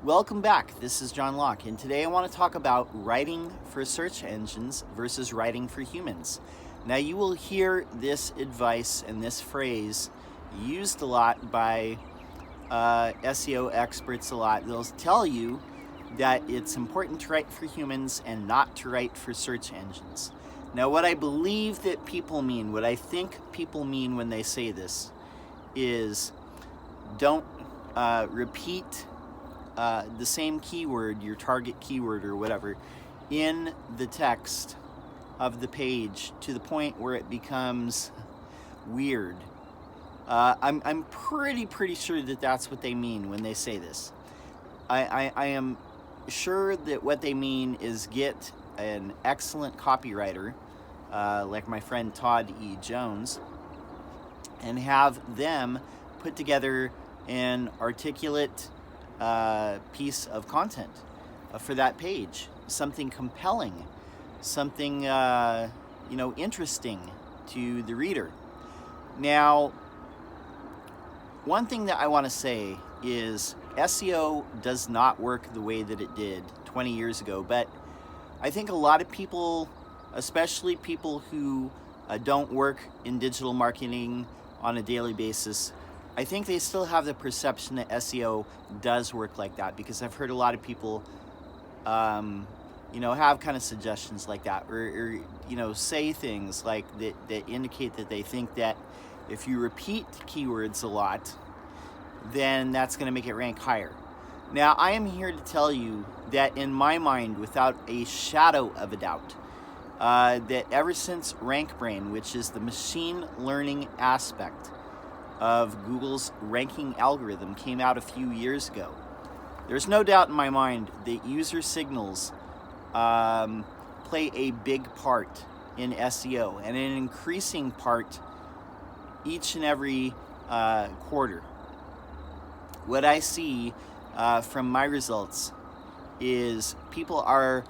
Welcome back. This is John Locke, and today I want to talk about writing for search engines versus writing for humans. Now, you will hear this advice and this phrase used a lot by SEO experts a lot. They'll tell you that it's important to write for humans and not to write for search engines. Now, what I believe that people mean, what I think people mean when they say this is don't repeat the same keyword, your target keyword or whatever, in the text of the page to the point where it becomes weird. I'm pretty sure that that's what they mean when they say this. I am sure that what they mean is get an excellent copywriter, like my friend Todd E. Jones, and have them put together an articulate piece of content for that page, something compelling, something interesting to the reader. Now, one thing that I want to say is SEO does not work the way that it did 20 years ago, but I think a lot of people, especially people who don't work in digital marketing on a daily basis, I think they still have the perception that SEO does work like that, because I've heard a lot of people, have kind of suggestions like that, or say things like that indicate that they think that if you repeat keywords a lot, then that's going to make it rank higher. Now, I am here to tell you that in my mind, without a shadow of a doubt, that ever since RankBrain, which is the machine learning aspect of Google's ranking algorithm, came out a few years ago, there's no doubt in my mind that user signals play a big part in SEO, and an increasing part each and every quarter. What I see from my results is people are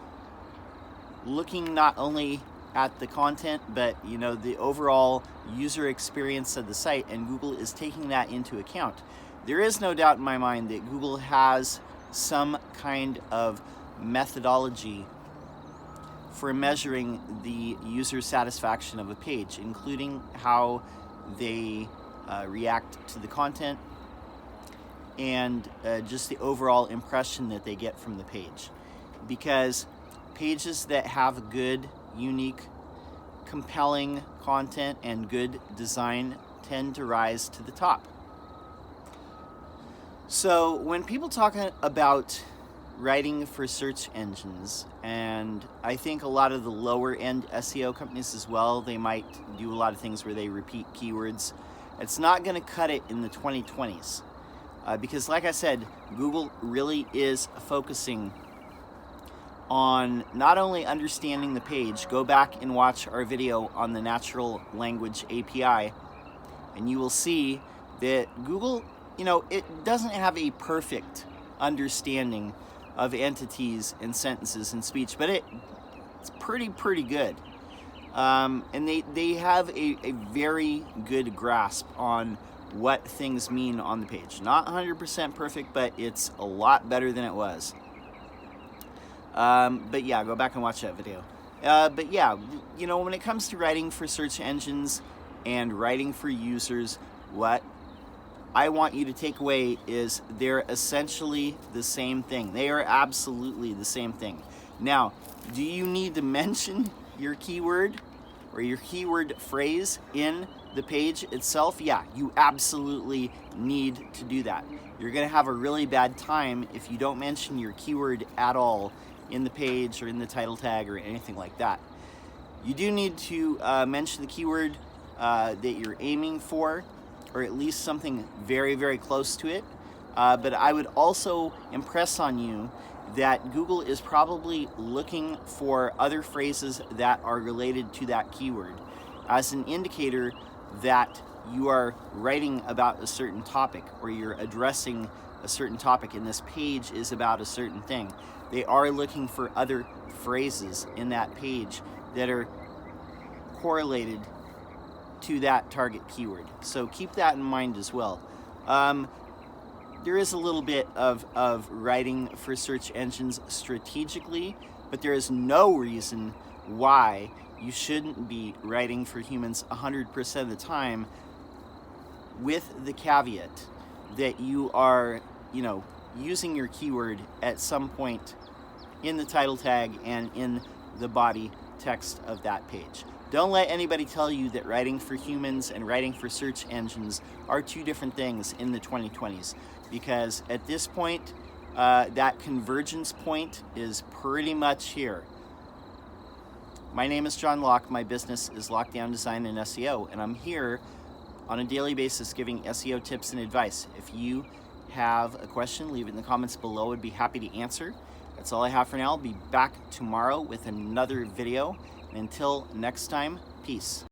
looking not only at the content, but the overall user experience of the site, and Google is taking that into account. There is no doubt in my mind that Google has some kind of methodology for measuring the user satisfaction of a page, including how they react to the content and just the overall impression that they get from the page. Because pages that have good, unique, compelling content and good design tend to rise to the top. So when people talk about writing for search engines, and I think a lot of the lower end SEO companies as well, they might do a lot of things where they repeat keywords. It's not going to cut it in the 2020s. Because like I said, Google really is focusing on not only understanding the page. Go back and watch our video on the natural language API, and you will see that Google, it doesn't have a perfect understanding of entities and sentences and speech, but it's pretty good. And they have a very good grasp on what things mean on the page. Not 100% perfect, but it's a lot better than it was. But yeah, go back and watch that video. But yeah, when it comes to writing for search engines and writing for users, what I want you to take away is they're essentially the same thing. They are absolutely the same thing. Now, do you need to mention your keyword or your keyword phrase in the page itself? Yeah, you absolutely need to do that. You're going to have a really bad time if you don't mention your keyword at all in the page or in the title tag or anything like that. You do need to mention the keyword that you're aiming for, or at least something very close to it. But I would also impress on you that Google is probably looking for other phrases that are related to that keyword as an indicator that you are writing about a certain topic, or you're addressing a certain topic, and this page is about a certain thing. They are looking for other phrases in that page that are correlated to that target keyword. So keep that in mind as well. there is a little bit of writing for search engines strategically, but there is no reason why you shouldn't be writing for humans 100% of the time, with the caveat that you are, using your keyword at some point in the title tag and in the body text of that page. Don't let anybody tell you that writing for humans and writing for search engines are two different things in the 2020s, because at this point, that convergence point is pretty much here. My name is John Locke. My business is Lockdown Design and SEO, and I'm here on a daily basis giving SEO tips and advice. If you have a question, leave it in the comments below. I'd be happy to answer. That's all I have for now. I'll be back tomorrow with another video. And until next time, peace.